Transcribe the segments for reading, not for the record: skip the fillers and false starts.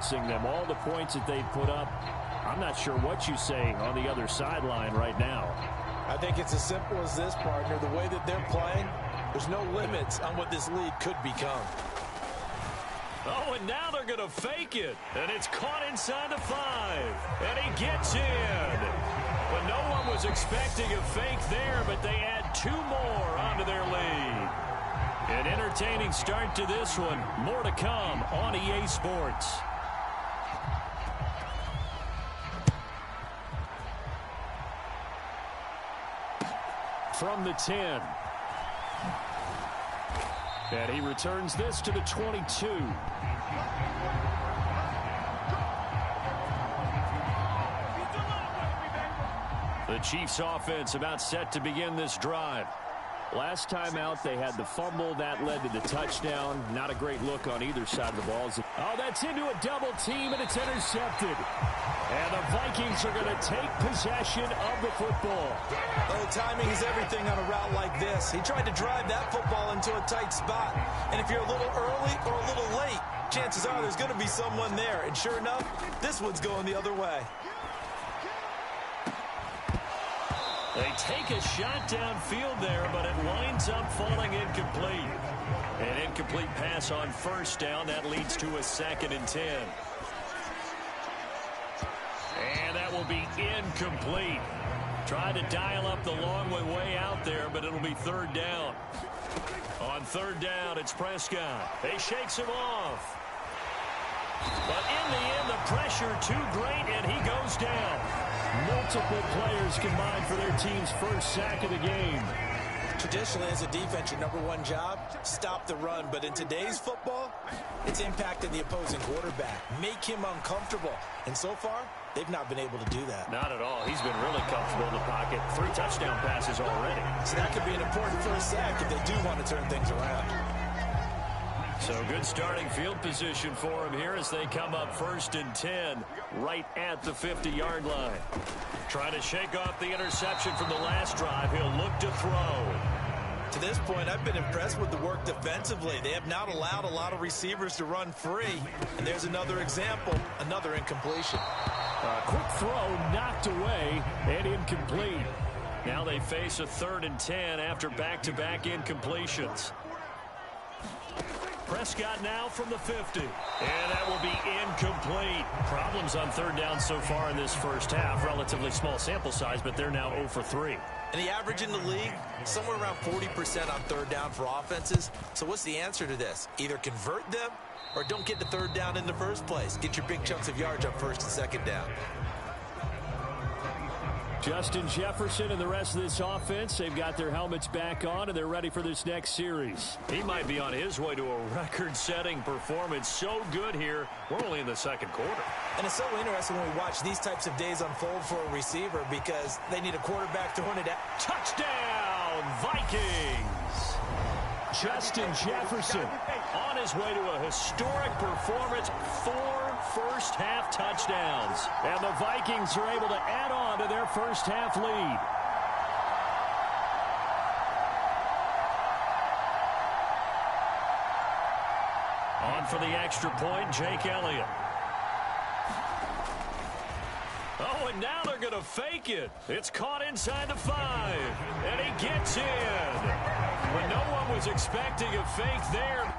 trouncing them. All the points that they put up, I'm not sure what you say on the other sideline right now. I think it's as simple as this, partner. The way that they're playing, there's no limits on what this lead could become. Oh, and now they're going to fake it. And it's caught inside the 5. And he gets in. But no one was expecting a fake there, but they add 2 more onto their lead. An entertaining start to this one. More to come on EA Sports. From the 10. And he returns this to the 22. The Chiefs offense about set to begin this drive. Last time out, they had the fumble. That led to the touchdown. Not a great look on either side of the ball. Oh, that's into a double team, and it's intercepted. And the Vikings are going to take possession of the football. Oh, timing is everything on a route like this. He tried to drive that football into a tight spot. And if you're a little early or a little late, chances are there's going to be someone there. And sure enough, this one's going the other way. They take a shot downfield there, but it winds up falling incomplete. An incomplete pass on first down. That leads to a 2nd and 10. And that will be incomplete. Tried to dial up the long way out there, but it'll be 3rd down. On 3rd down, it's Prescott. He shakes him off. But in the end, the pressure too great, and he goes down. Multiple players combined for their team's first sack of the game. Traditionally, as a defense, your #1 job, stop the run. But in today's football, it's impacting the opposing quarterback. Make him uncomfortable. And so far, they've not been able to do that. Not at all. He's been really comfortable in the pocket. 3 touchdown passes already. So that could be an important first sack if they do want to turn things around. So good starting field position for him here as they come up 1st and 10 right at the 50-yard line. Trying to shake off the interception from the last drive. He'll look to throw. To this point, I've been impressed with the work defensively. They have not allowed a lot of receivers to run free. And there's another example, another incompletion. Quick throw knocked away and incomplete. Now they face a 3rd and 10 after back-to-back incompletions. Prescott now from the 50. And that will be incomplete. Problems on 3rd down so far in this first half. Relatively small sample size, but they're now 0 for 3. And the average in the league, somewhere around 40% on 3rd down for offenses. So what's the answer to this? Either convert them or don't get the 3rd down in the first place. Get your big chunks of yards on 1st and 2nd down. Justin Jefferson and the rest of this offense, they've got their helmets back on, and they're ready for this next series. He might be on his way to a record-setting performance. So good here. We're only in the 2nd quarter. And it's so interesting when we watch these types of days unfold for a receiver because they need a quarterback throwing it at. Touchdown, Vikings! Justin Jefferson on his way to a historic performance. 4 first-half touchdowns. And the Vikings are able to add on to their first-half lead. On for the extra point, Jake Elliott. Oh, and now they're going to fake it. It's caught inside the 5. And he gets in. When no one was expecting a fake there.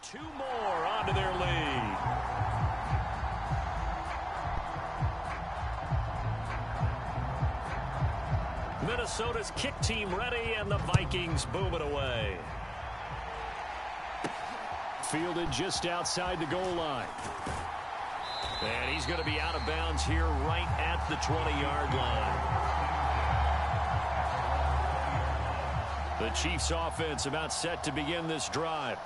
2 more onto their lead. Minnesota's kick team ready, and the Vikings boom it away. Fielded just outside the goal line. And he's going to be out of bounds here right at the 20-yard line. The Chiefs offense about set to begin this drive.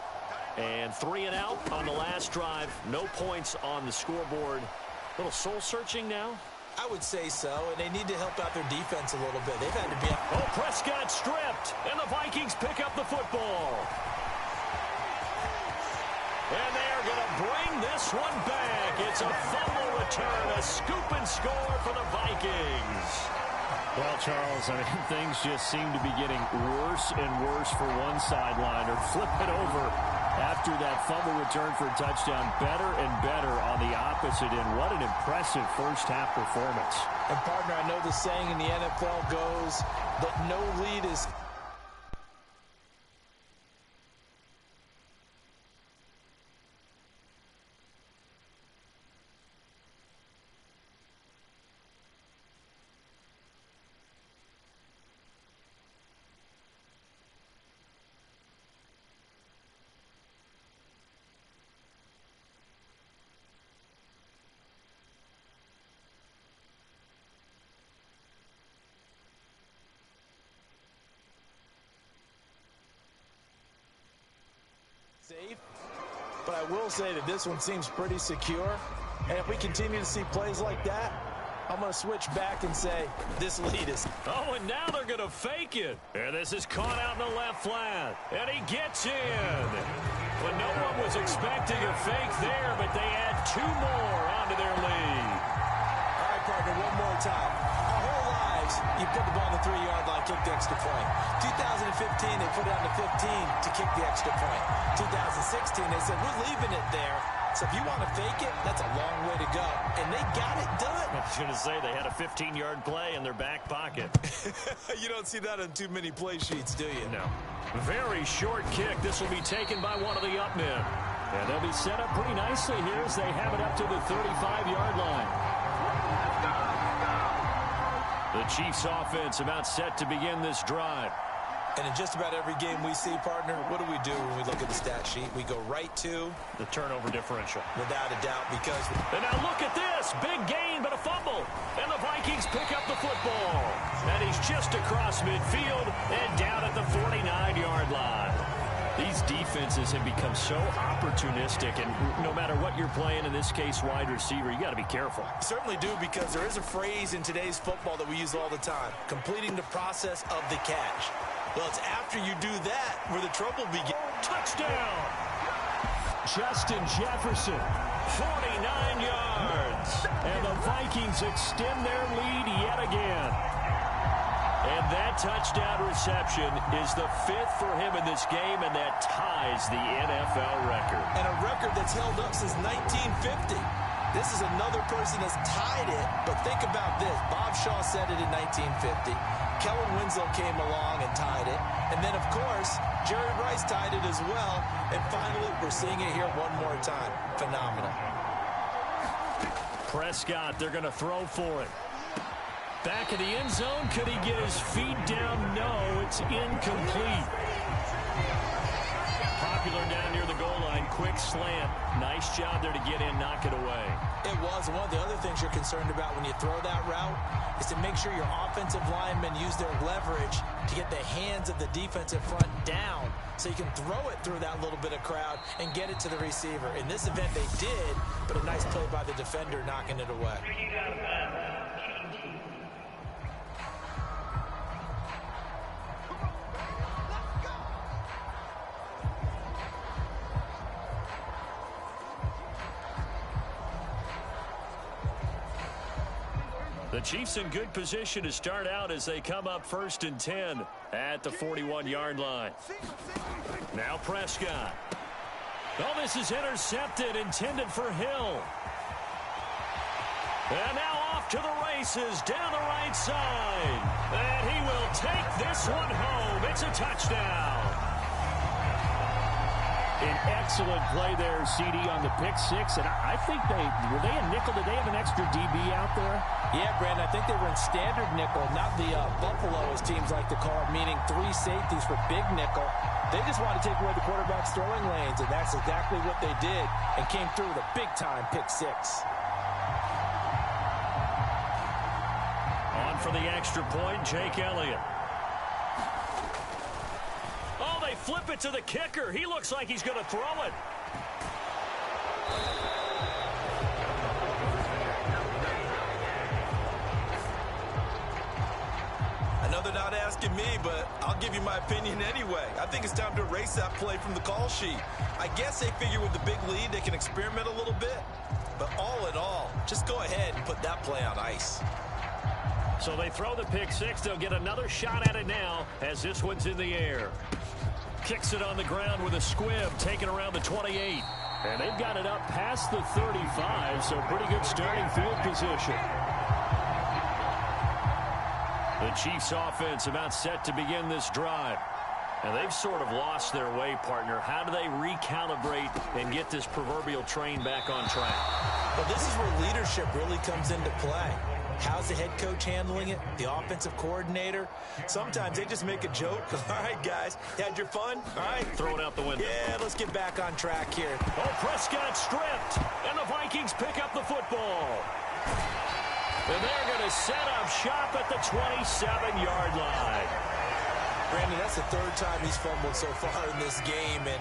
And 3 and out on the last drive. No points on the scoreboard. A little soul-searching now? I would say so, and they need to help out their defense a little bit. They've had to be... Oh, Prescott stripped, and the Vikings pick up the football. And they are going to bring this one back. It's a fumble return, a scoop and score for the Vikings. Well, Charles, I mean, things just seem to be getting worse and worse for one sideline, or flip it over after that fumble return for a touchdown. Better and better on the opposite end. What an impressive first-half performance. And, partner, I know the saying in the NFL goes that no lead is... safe, but I will say that this one seems pretty secure, and if we continue to see plays like that, I'm going to switch back and say this lead is... Oh, and now they're going to fake it. And this is caught out in the left flat, and he gets in. But no one was expecting a fake there, but they add 2 more onto their lead. All right, partner, one more time. Our whole lives, you put the ball on the 3-yard line, kick the extra point. 2015, they put it on the 15 to kick the extra point. 2016, they said, we're leaving it there. So if you want to fake it, that's a long way to go. And they got it done. I was going to say they had a 15-yard play in their back pocket. You don't see that on too many play sheets, do you? No. Very short kick. This will be taken by one of the up men. And they'll be set up pretty nicely here as they have it up to the 35-yard line. The Chiefs offense about set to begin this drive. And in just about every game we see, partner, what do we do when we look at the stat sheet? We go right to the turnover differential. Without a doubt, because... And now look at this. Big gain, but a fumble. And the Vikings pick up the football. And he's just across midfield and down at the 49-yard line. These defenses have become so opportunistic, and no matter what you're playing, in this case wide receiver, you got to be careful. Certainly do, because there is a phrase in today's football that we use all the time, completing the process of the catch. Well, it's after you do that where the trouble begins. Touchdown! Justin Jefferson, 49 yards. And the Vikings extend their lead yet again. And that touchdown reception is the 5th for him in this game, and that ties the NFL record. And a record that's held up since 1950. This is another person that's tied it, but think about this. Bob Shaw said it in 1950. Kellen Winslow came along and tied it. And then, of course, Jerry Rice tied it as well. And finally, we're seeing it here one more time. Phenomenal. Prescott, they're going to throw for it. Back in the end zone. Could he get his feet down? No, it's incomplete. Popular down near the goal line. Quick slant. Nice job there to get in, knock it away. It was. One of the other things you're concerned about when you throw that route is to make sure your offensive linemen use their leverage to get the hands of the defensive front down so you can throw it through that little bit of crowd and get it to the receiver. In this event, they did, but a nice play by the defender knocking it away. The Chiefs in good position to start out as they come up 1st and 10 at the 41-yard line. Now Prescott. Oh, this is intercepted, intended for Hill. And now off to the races, down the right side. And he will take this one home. It's a touchdown. An excellent play there, CD, on the pick six. And I think were they in nickel? Did they have an extra DB out there? Yeah, Brandon, I think they were in standard nickel, not the Buffalo, as teams like to call it, meaning 3 safeties for big nickel. They just want to take away the quarterback's throwing lanes, and that's exactly what they did, and came through with a big-time pick six. On for the extra point, Jake Elliott. Oh, they flip it to the kicker. He looks like he's going to throw it. I know they're not asking me, but I'll give you my opinion anyway. I think it's time to erase that play from the call sheet. I guess they figure with the big lead they can experiment a little bit. But all in all, just go ahead and put that play on ice. So they throw the pick six. They'll get another shot at it now as this one's in the air. Kicks it on the ground with a squib, taken around the 28. And they've got it up past the 35, so pretty good starting field position. The Chiefs offense about set to begin this drive. And they've sort of lost their way, partner. How do they recalibrate and get this proverbial train back on track? Well, this is where leadership really comes into play. How's the head coach handling it? The offensive coordinator? Sometimes they just make a joke. All right, guys, you had your fun? All right. Throw it out the window. Yeah, let's get back on track here. Oh, Prescott stripped. And the Vikings pick up the football. And they're going to set up shop at the 27-yard line. Brandon, that's the 3rd time he's fumbled so far in this game. And,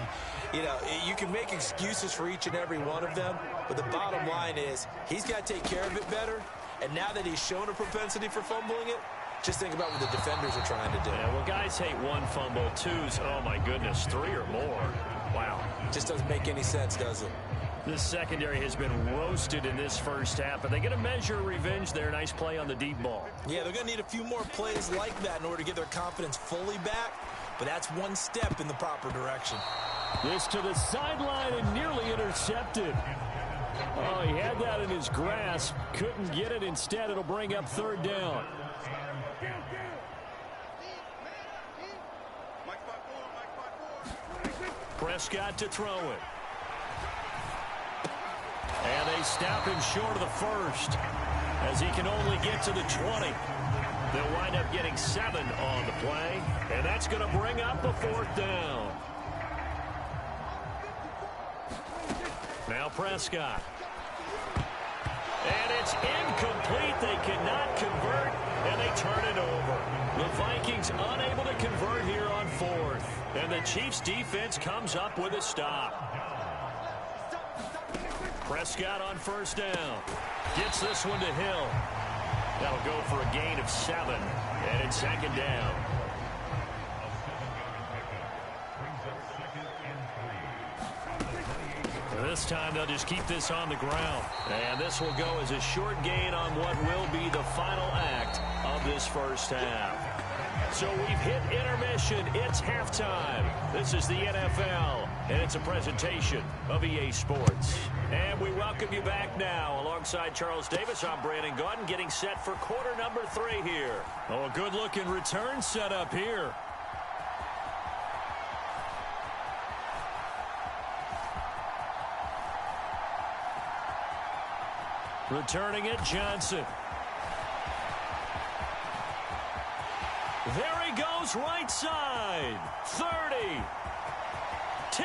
you know, you can make excuses for each and every one of them. But the bottom line is he's got to take care of it better. And now that he's shown a propensity for fumbling it, just think about what the defenders are trying to do. Yeah, well, guys hate 1 fumble, 2's, oh, my goodness, 3 or more. Wow. Just doesn't make any sense, does it? This secondary has been roasted in this first half, but they get a measure of revenge there. Nice play on the deep ball. Yeah, they're going to need a few more plays like that in order to get their confidence fully back, but that's one step in the proper direction. This to the sideline and nearly intercepted. Oh, he had that in his grasp. Couldn't get it. Instead, it'll bring up 3rd down. Prescott to throw it. And they stop him short of the 1st as he can only get to the 20. They'll wind up getting 7 on the play, and that's going to bring up a 4th down. Now Prescott. And it's incomplete. They cannot convert, and they turn it over. The Vikings unable to convert here on 4th. And the Chiefs defense comes up with a stop. Prescott on 1st down. Gets this one to Hill. That'll go for a gain of 7. And it's 2nd down. This time they'll just keep this on the ground. And this will go as a short gain on what will be the final act of this first half. So we've hit intermission. It's halftime. This is the NFL, and it's a presentation of EA Sports. And we welcome you back now. Alongside Charles Davis, I'm Brandon Gaudin, getting set for quarter number 3 here. Oh, a good-looking return set up here. Returning it, Johnson. There he goes, right side. 30. 10.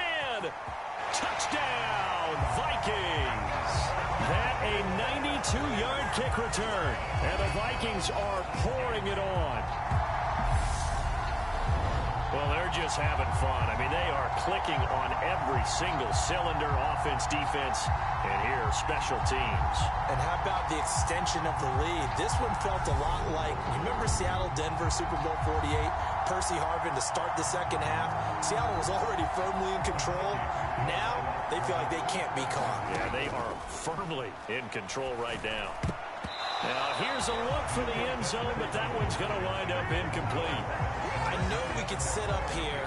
Touchdown, Vikings. That a 92-yard kick return. And the Vikings are pouring it on. Well, they're just having fun. I mean, they are clicking on every single cylinder, offense, defense, and here, special teams. And how about the extension of the lead? This one felt a lot like, you remember Seattle-Denver Super Bowl 48? Percy Harvin to start the second half. Seattle was already firmly in control. Now, they feel like they can't be caught. Yeah, they are firmly in control right now. Now, here's a look for the end zone, but that one's going to wind up incomplete. I know we could sit up here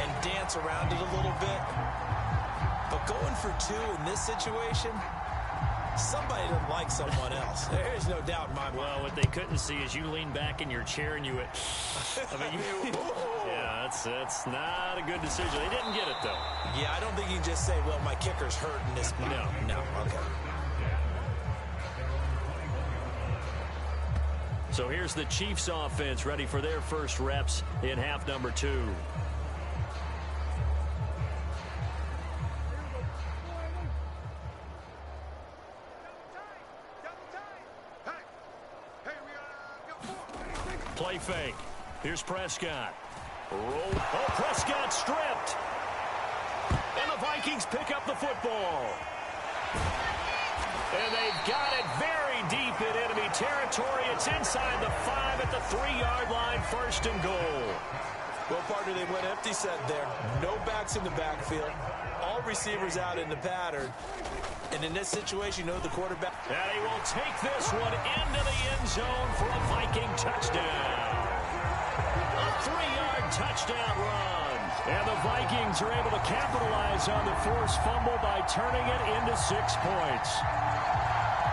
and dance around it a little bit, but going for 2 in this situation, Somebody doesn't like someone else. There's no doubt in my mind. Well, what they couldn't see is you lean back in your chair and you went, yeah, that's not a good decision. They didn't get it, though. Yeah, I don't think you can just say, well, my kicker's hurting this. No, okay. So here's the Chiefs offense ready for their first reps in half number 2. Play fake. Here's Prescott. Roll. Oh, Prescott stripped. And the Vikings pick up the football. And they've got it very deep in enemy territory. It's inside the 5 at the 3-yard line, 1st and goal. Well, partner, they went empty set there. No backs in the backfield. All receivers out in the pattern. And in this situation, you know the quarterback. And he will take this one into the end zone for a Viking touchdown. A 3-yard touchdown run. And the Vikings are able to capitalize on the forced fumble by turning it into 6 points.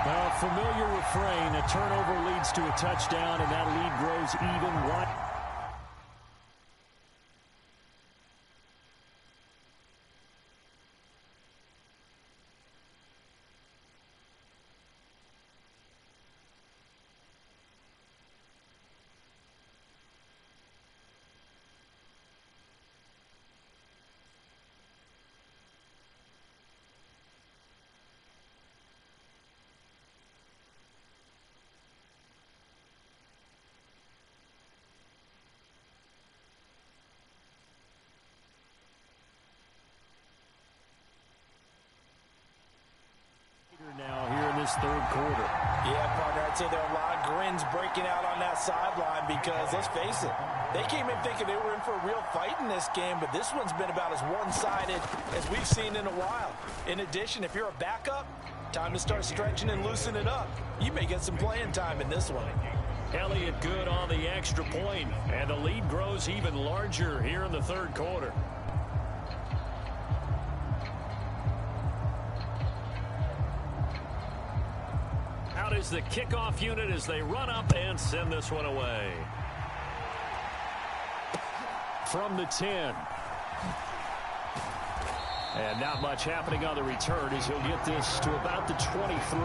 A familiar refrain, a turnover leads to a touchdown, and that lead grows even wide. Now here in this 3rd quarter. Yeah, partner, I'd say there are a lot of grins breaking out on that sideline because, let's face it, they came in thinking they were in for a real fight in this game, but this one's been about as one-sided as we've seen in a while. In addition, if you're a backup, time to start stretching and loosening it up. You may get some playing time in this one. Elliott good on the extra point, and the lead grows even larger here in the 3rd quarter. Out is the kickoff unit as they run up and send this one away. From the 10. And not much happening on the return as he'll get this to about the 23.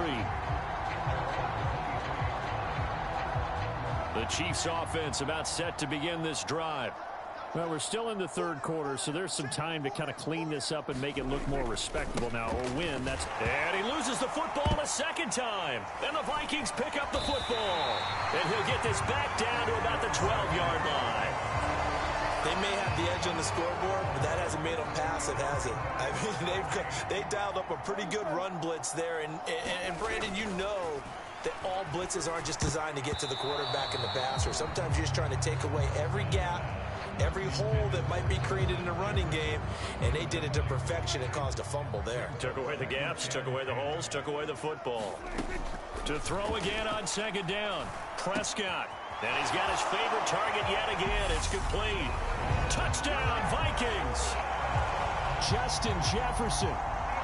The Chiefs offense about set to begin this drive. Well, we're still in the 3rd quarter, so there's some time to kind of clean this up and make it look more respectable now. A win, that's... And he loses the football a 2nd time. And the Vikings pick up the football. And he'll get this back down to about the 12-yard line. They may have the edge on the scoreboard, but that hasn't made them passive, has it? I mean, they dialed up a pretty good run blitz there. And Brandon, you know that all blitzes aren't just designed to get to the quarterback in the passer. Sometimes you're just trying to take away every gap, every hole that might be created in a running game, and they did it to perfection and caused a fumble there. Took away the gaps, took away the holes, took away the football. To throw again on 2nd down, Prescott. And he's got his favorite target yet again. It's complete. Touchdown, Vikings. Justin Jefferson.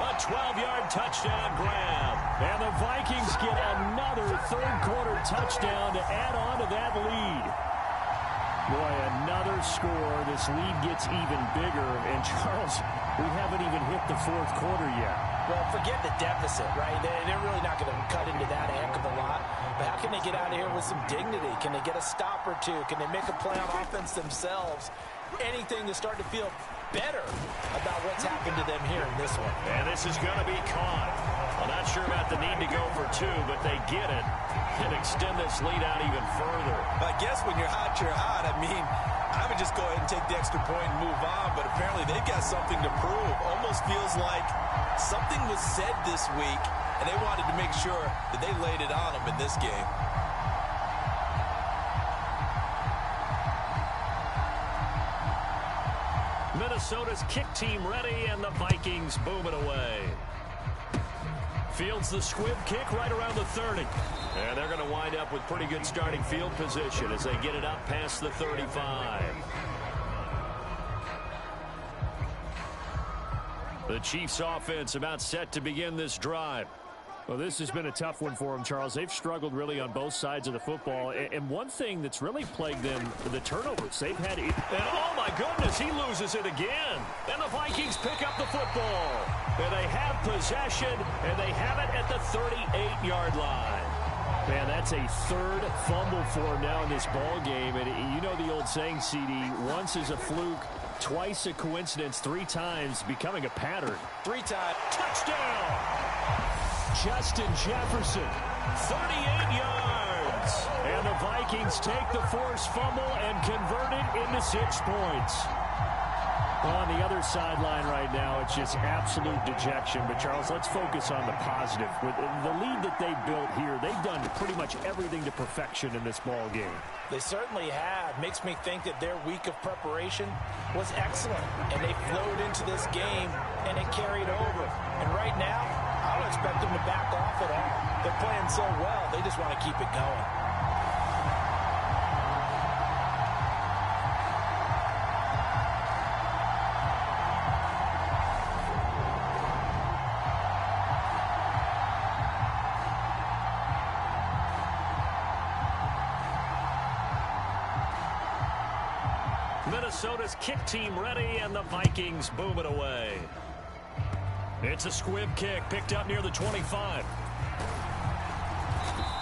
A 12-yard touchdown grab. And the Vikings get another 3rd quarter touchdown to add on to that lead. Boy, another score. This lead gets even bigger. And, Charles, we haven't even hit the 4th quarter yet. Well, forget the deficit, right? They're really not going to cut into that a heck of a lot. But how can they get out of here with some dignity? Can they get a stop or two? Can they make a play on offense themselves? Anything to start to feel better about what's happened to them here in this one. And this is going to be caught. I'm not sure about the need to go for 2, but they get it and extend this lead out even further. I guess when you're hot, you're hot. I mean, I would just go ahead and take the extra point and move on, but apparently they've got something to prove. Almost feels like something was said this week, and they wanted to make sure that they laid it on them in this game. Minnesota's kick team ready, and the Vikings boom it away. Fields the squib kick right around the 30. And they're going to wind up with pretty good starting field position as they get it up past the 35. The Chiefs offense about set to begin this drive. Well, this has been a tough one for them, Charles. They've struggled really on both sides of the football. And one thing that's really plagued them, the turnovers. They've had it. And oh, my goodness, he loses it again. And the Vikings pick up the football. And they have possession, and they have it at the 38-yard line. Man, that's a third fumble for him now in this ball game. And you know the old saying, CD, once is a fluke, twice a coincidence, 3 times becoming a pattern. 3 times. Touchdown! Justin Jefferson, 38 yards. And the Vikings take the forced fumble and convert it into 6 points. On the other sideline right now, it's just absolute dejection. But, Charles, let's focus on the positive. With the lead that they've built here, they've done pretty much everything to perfection in this ball game. They certainly have. Makes me think that their week of preparation was excellent. And they flowed into this game, and it carried over. And right now, I don't expect them to back off at all. They're playing so well, they just want to keep it going. Minnesota's kick team ready, and the Vikings boom it away. It's a squib kick picked up near the 25.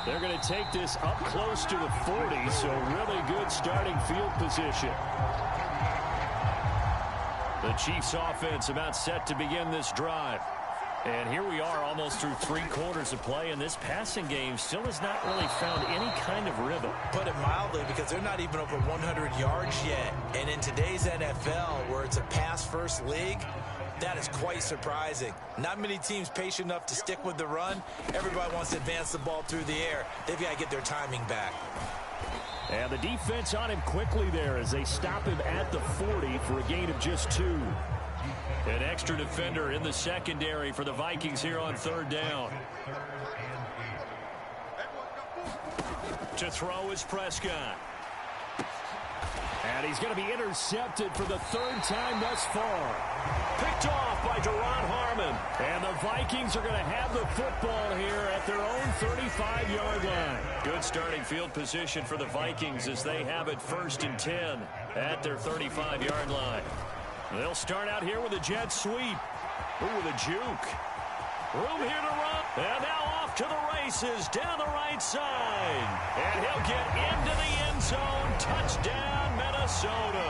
They're going to take this up close to the 40, so really good starting field position. The Chiefs offense about set to begin this drive. And here we are almost through 3 quarters of play, and this passing game still has not really found any kind of rhythm. Put it mildly, because they're not even over 100 yards yet. And in today's NFL, where it's a pass-first league, that is quite surprising. Not many teams patient enough to stick with the run. Everybody wants to advance the ball through the air. They've got to get their timing back. And the defense on him quickly there as they stop him at the 40 for a gain of just 2. An extra defender in the secondary for the Vikings here on 3rd down. To throw is Prescott. And he's going to be intercepted for the 3rd time thus far. Picked off by Duron Harmon. And the Vikings are going to have the football here at their own 35-yard line. Good starting field position for the Vikings as they have it 1st and 10 at their 35-yard line. They'll start out here with a jet sweep. Ooh, with a juke. Room here to run. And now off to the races down the right side. And he'll get into the end zone. Touchdown, Minnesota.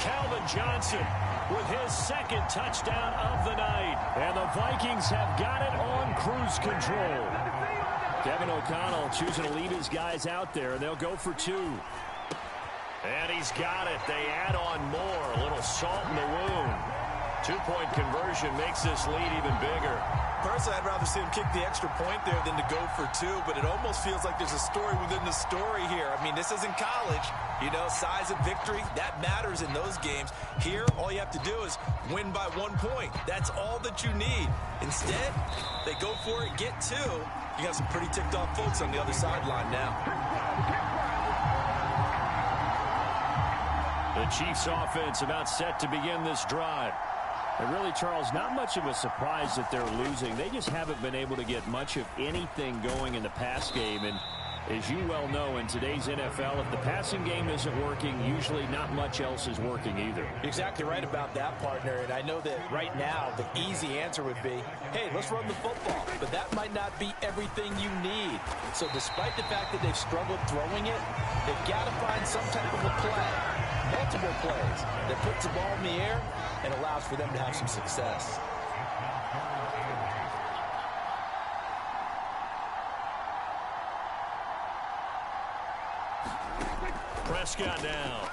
Calvin Johnson with his 2nd touchdown of the night. And the Vikings have got it on cruise control. Kevin O'Connell choosing to lead his guys out there. They'll go for 2. And he's got it. They add on more. A little salt in the wound. 2-point conversion makes this lead even bigger. Personally, I'd rather see him kick the extra point there than to go for 2, but it almost feels like there's a story within the story here. I mean, this isn't college. You know, size of victory, that matters in those games. Here, all you have to do is win by 1 point. That's all that you need. Instead, they go for it, get 2. You got some pretty ticked off folks on the other sideline now. The Chiefs offense about set to begin this drive. And really, Charles, not much of a surprise that they're losing. They just haven't been able to get much of anything going in the pass game. And as you well know, in today's NFL, if the passing game isn't working, usually not much else is working either. You're exactly right about that, partner. And I know that right now the easy answer would be, hey, let's run the football. But that might not be everything you need. So despite the fact that they've struggled throwing it, they've got to find some type of a play. Multiple plays that puts the ball in the air and allows for them to have some success. Prescott now.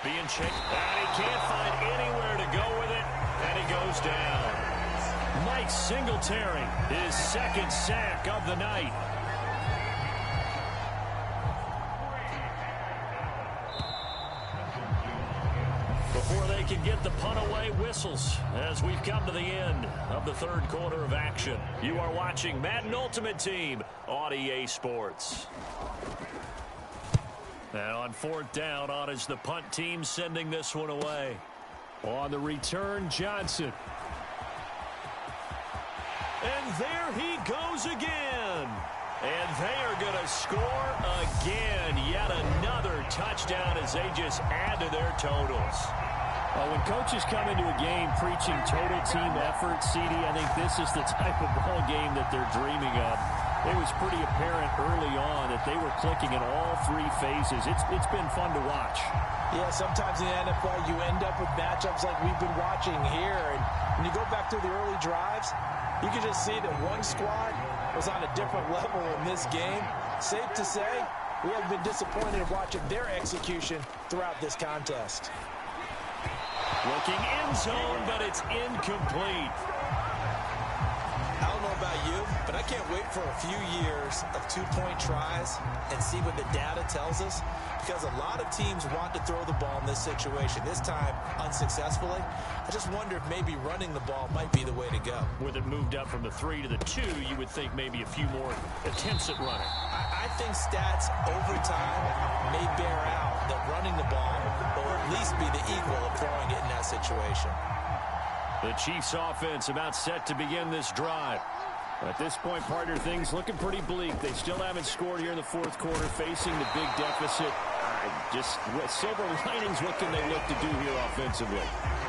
Being checked. And he can't find anywhere to go with it. And he goes down. Mike Singletary, his 2nd sack of the night. Before they can get the punt away, whistles as we've come to the end of the 3rd quarter of action. You are watching Madden Ultimate Team on EA Sports. And on 4th down, on is the punt team sending this one away. On the return, Johnson. And there he goes again. And they are going to score again. Yet another touchdown as they just add to their totals. Well, when coaches come into a game preaching total team effort, CD, I think this is the type of ball game that they're dreaming of. It was pretty apparent early on that they were clicking in all three phases. It's been fun to watch. Yeah, sometimes in the NFL you end up with matchups like we've been watching here. And when you go back to the early drives, you can just see that one squad was on a different level in this game. Safe to say, we have been disappointed in watching their execution throughout this contest. Looking end zone, but it's incomplete. I don't know about you, but I can't wait for a few years of two-point tries and see what the data tells us, because a lot of teams want to throw the ball in this situation, this time unsuccessfully. I just wonder if maybe running the ball might be the way to go. With it moved up from the 3 to the 2, you would think maybe a few more attempts at running. I think stats over time may bear out that running the ball will at least be the equal of throwing it in that situation. The Chiefs offense about set to begin this drive. At this point, partner, things looking pretty bleak. They still haven't scored here in the fourth quarter, facing the big deficit. Just silver linings, what can they look to do here offensively?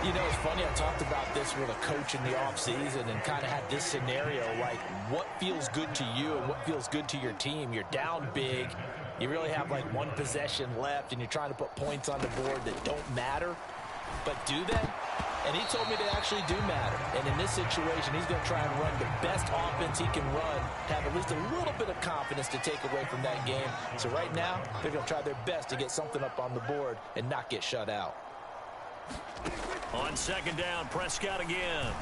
You know, it's funny, I talked about this with a coach in the offseason and kind of had this scenario, like what feels good to you and what feels good to your team. You're down big. You really have like one possession left, and you're trying to put points on the board that don't matter. But do they? And he told me they actually do matter. And in this situation, he's going to try and run the best offense he can run, have at least a little bit of confidence to take away from that game. So right now, they're going to try their best to get something up on the board and not get shut out. On second down, Prescott again.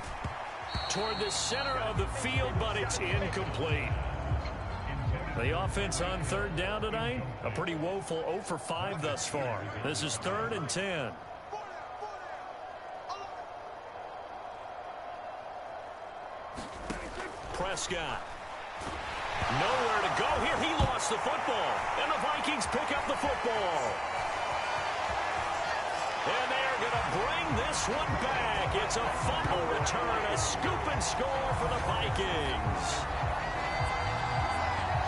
Toward the center of the field, but it's incomplete. The offense on third down tonight, a pretty woeful 0 for 5 thus far. This is 3rd and 10. Prescott. Nowhere to go here. He lost the football. And the Vikings pick up the football. And they're going to bring this one back. It's a fumble return, a scoop and score for the Vikings.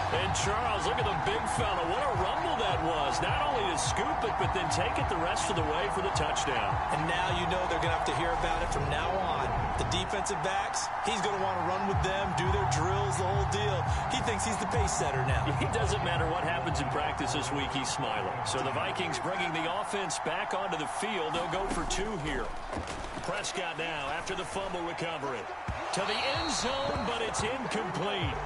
And Charles, look at the big fella. What a rumble that was. Not only to scoop it, but then take it the rest of the way for the touchdown. And now you know they're going to have to hear about it from now on. The defensive backs, he's going to want to run with them, do their drills, the whole deal. He thinks he's the pace setter now. It doesn't matter what happens in practice this week, he's smiling. So the Vikings bringing the offense back onto the field. They'll go for 2 here. Prescott now after the fumble recovery. To the end zone, but it's incomplete.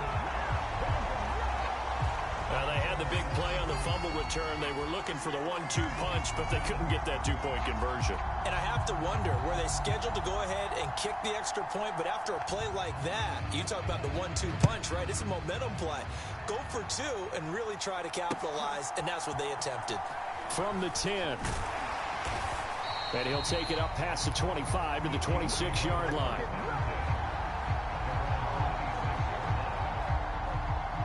They had the big play on the fumble return. They were looking for the 1-2 punch, but they couldn't get that 2-point conversion. And I have to wonder, were they scheduled to go ahead and kick the extra point, but after a play like that, you talk about the 1-2 punch, right? It's a momentum play. Go for 2 and really try to capitalize, and that's what they attempted. From the 10. And he'll take it up past the 25 to the 26-yard line.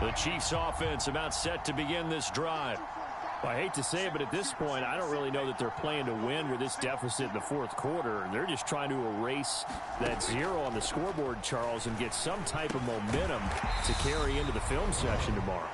The Chiefs offense about set to begin this drive. Well, I hate to say it, but at this point, I don't really know that they're playing to win with this deficit in the fourth quarter. They're just trying to erase that 0 on the scoreboard, Charles, and get some type of momentum to carry into the film session tomorrow.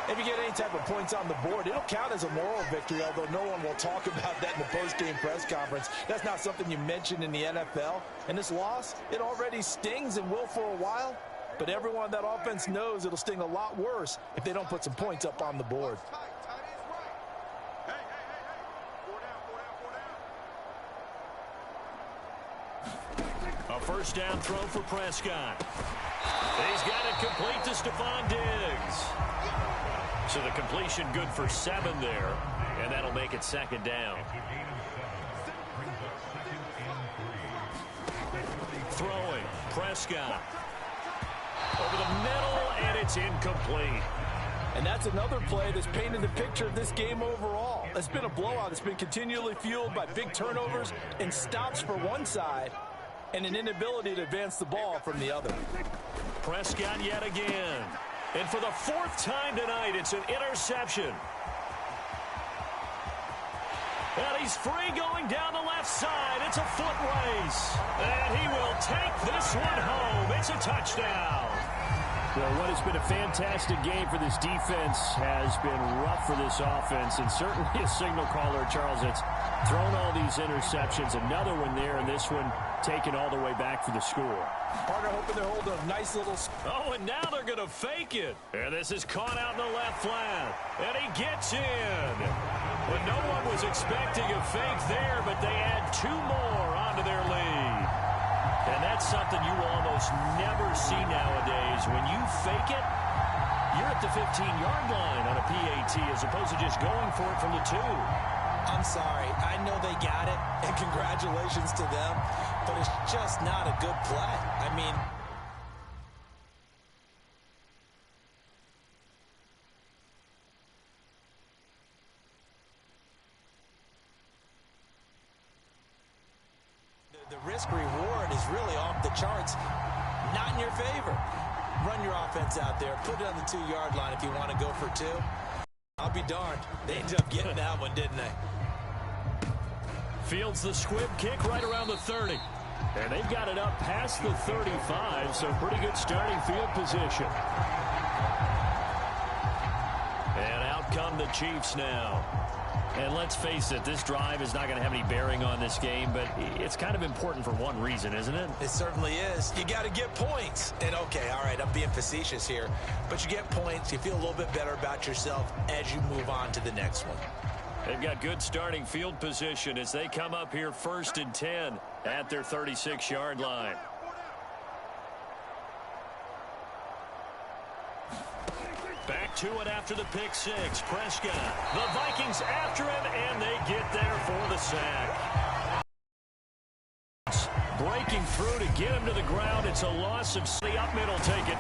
If you get any type of points on the board, it'll count as a moral victory, although no one will talk about that in the post-game press conference. That's not something you mentioned in the NFL. And this loss, it already stings and will for a while. But everyone on that offense knows it'll sting a lot worse if they don't put some points up on the board. A first down throw for Prescott. He's got it complete to Stephon Diggs. So the completion good for 7 there, and that'll make it second down. Throwing, Prescott. Over the middle, and it's incomplete. And that's another play that's painted the picture of this game overall. It's been a blowout. It's been continually fueled by big turnovers and stops for one side and an inability to advance the ball from the other. Prescott yet again. And for the 4th time tonight, it's an interception. And And he's free going down the left side. It's a foot race. And he will take this one home. It's a touchdown. Well, what has been a fantastic game for this defense has been rough for this offense, and certainly a signal caller, Charles, that's thrown all these interceptions. Another one there, and this one taken all the way back for the score. Partner hoping to hold a nice little... Oh, and now they're going to fake it. And this is caught out in the left flat. And he gets in. But no one was expecting a fake there, but they add 2 more onto their lead. And that's something you will almost never see nowadays. When you fake it, you're at the 15-yard line on a PAT as opposed to just going for it from the 2. I'm sorry. I know they got it, and congratulations to them, but it's just not a good play. I mean... The risk-reward is really off the charts. Not in your favor. Run your offense out there. Put it on the 2-yard line if you want to go for 2. I'll be darned. They ended up getting that one, didn't they? Fields the squib kick right around the 30. And they've got it up past the 35, so pretty good starting field position. And out come the Chiefs now. And let's face it, this drive is not going to have any bearing on this game, but it's kind of important for one reason, isn't it? It certainly is. You got to get points. And, okay, all right, I'm being facetious here, but you get points, you feel a little bit better about yourself as you move on to the next one. They've got good starting field position as they come up here 1st and 10 at their 36-yard line. Back to it after the pick 6. Prescott. The Vikings after him, and they get there for the sack. Breaking through to get him to the ground. It's a loss of the up middle. Take it.